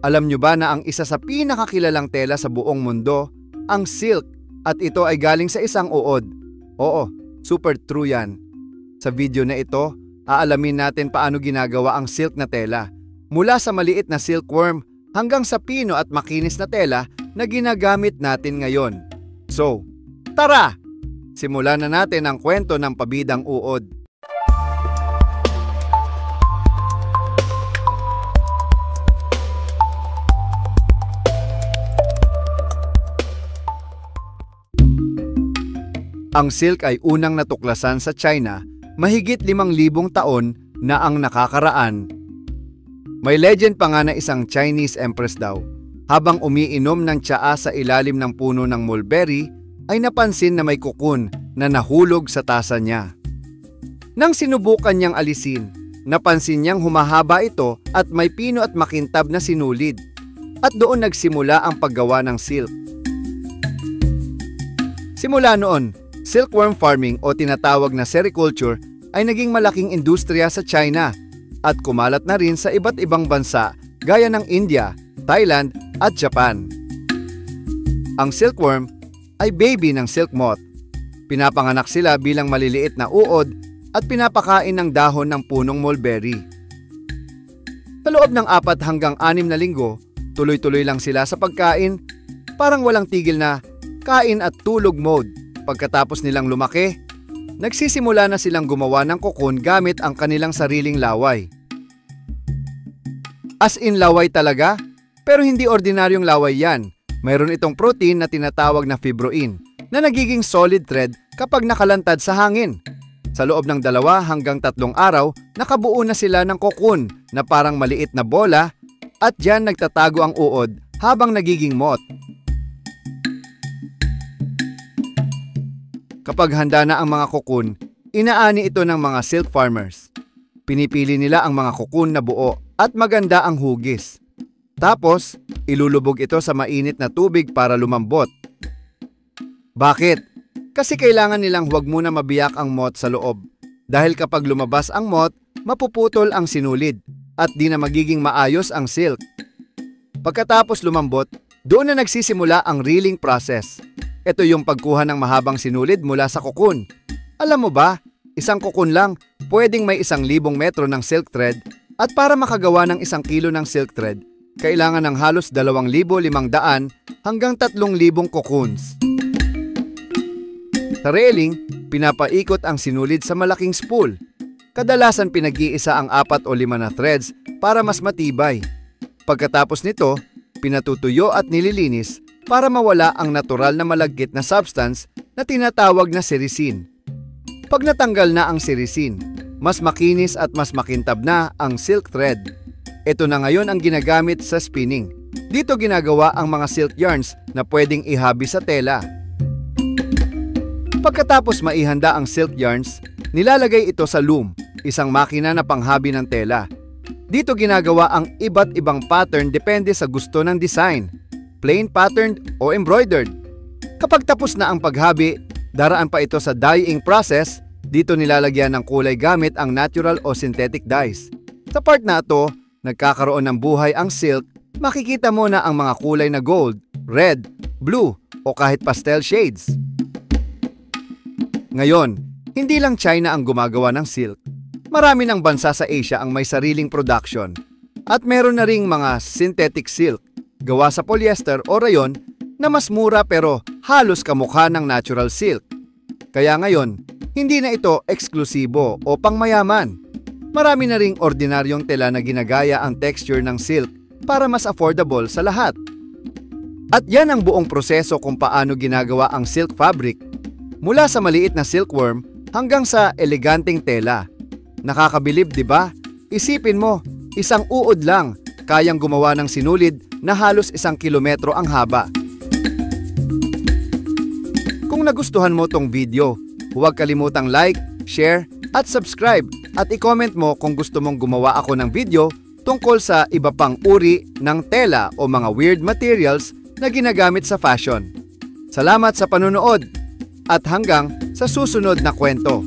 Alam nyo ba na ang isa sa pinakakilalang tela sa buong mundo, ang silk, at ito ay galing sa isang uod? Oo, super true yan. Sa video na ito, aalamin natin paano ginagawa ang silk na tela. Mula sa maliit na silkworm hanggang sa pino at makinis na tela na ginagamit natin ngayon. So, tara! Simulan na natin ang kwento ng pabidang uod. Ang silk ay unang natuklasan sa China mahigit 5,000 taon na ang nakakaraan. May legend pa nga na isang Chinese empress daw, habang umiinom ng tsaa sa ilalim ng puno ng mulberry, ay napansin na may kukun na nahulog sa tasa niya. Nang sinubukan niyang alisin, napansin niyang humahaba ito at may pino at makintab na sinulid, at doon nagsimula ang paggawa ng silk. Simula noon, silkworm farming o tinatawag na sericulture ay naging malaking industriya sa China at kumalat na rin sa iba't ibang bansa gaya ng India, Thailand at Japan. Ang silkworm ay baby ng silk moth. Pinapanganak sila bilang maliliit na uod at pinapakain ng dahon ng punong mulberry. Sa loob ng 4 hanggang 6 na linggo, tuloy-tuloy lang sila sa pagkain, parang walang tigil na kain at tulog mode. Pagkatapos nilang lumaki, nagsisimula na silang gumawa ng cocoon gamit ang kanilang sariling laway. As in laway talaga, pero hindi ordinaryong laway yan. Mayroon itong protein na tinatawag na fibroin na nagiging solid thread kapag nakalantad sa hangin. Sa loob ng 2 hanggang 3 araw, nakabuo na sila ng cocoon na parang maliit na bola at diyan nagtatago ang uod habang nagiging moth. Kapag handa na ang mga cocoon, inaani ito ng mga silk farmers. Pinipili nila ang mga cocoon na buo at maganda ang hugis. Tapos, ilulubog ito sa mainit na tubig para lumambot. Bakit? Kasi kailangan nilang huwag muna mabiyak ang moth sa loob. Dahil kapag lumabas ang moth, mapuputol ang sinulid at di na magiging maayos ang silk. Pagkatapos lumambot, doon na nagsisimula ang reeling process. Ito yung pagkuha ng mahabang sinulid mula sa cocoon. Alam mo ba, isang cocoon lang, pwedeng may 1,000 metro ng silk thread at para makagawa ng 1 kilo ng silk thread, kailangan ng halos 2,500 hanggang 3,000 cocoons. Sa reeling, pinapaikot ang sinulid sa malaking spool. Kadalasan pinag-iisa ang 4 o 5 na threads para mas matibay. Pagkatapos nito, pinatutuyo at nililinis para mawala ang natural na malagkit na substance na tinatawag na serisin. Pag natanggal na ang serisin, mas makinis at mas makintab na ang silk thread. Ito na ngayon ang ginagamit sa spinning. Dito ginagawa ang mga silk yarns na pwedeng ihabi sa tela. Pagkatapos maihanda ang silk yarns, nilalagay ito sa loom, isang makina na panghabi ng tela. Dito ginagawa ang iba't ibang pattern depende sa gusto ng design, plain patterned o embroidered. Kapag tapos na ang paghabi, daraan pa ito sa dyeing process. Dito nilalagyan ng kulay gamit ang natural o synthetic dyes. Sa part na ito, nagkakaroon ng buhay ang silk. Makikita mo na ang mga kulay na gold, red, blue o kahit pastel shades. Ngayon, hindi lang China ang gumagawa ng silk. Marami ng bansa sa Asia ang may sariling production. At meron na ring mga synthetic silk, gawa sa polyester o rayon na mas mura pero halos kamukha ng natural silk. Kaya ngayon, hindi na ito eksklusibo o pangmayaman. Marami na ring ordinaryong tela na ginagaya ang texture ng silk para mas affordable sa lahat. At yan ang buong proseso kung paano ginagawa ang silk fabric. Mula sa maliit na silkworm hanggang sa eleganteng tela. Nakakabilib, di ba? Isipin mo, isang uod lang, kayang gumawa ng sinulid na halos 1 kilometro ang haba. Kung nagustuhan mo tong video, huwag kalimutang like, share, at subscribe at i-comment mo kung gusto mong gumawa ako ng video tungkol sa iba pang uri ng tela o mga weird materials na ginagamit sa fashion. Salamat sa panonood at hanggang sa susunod na kwento.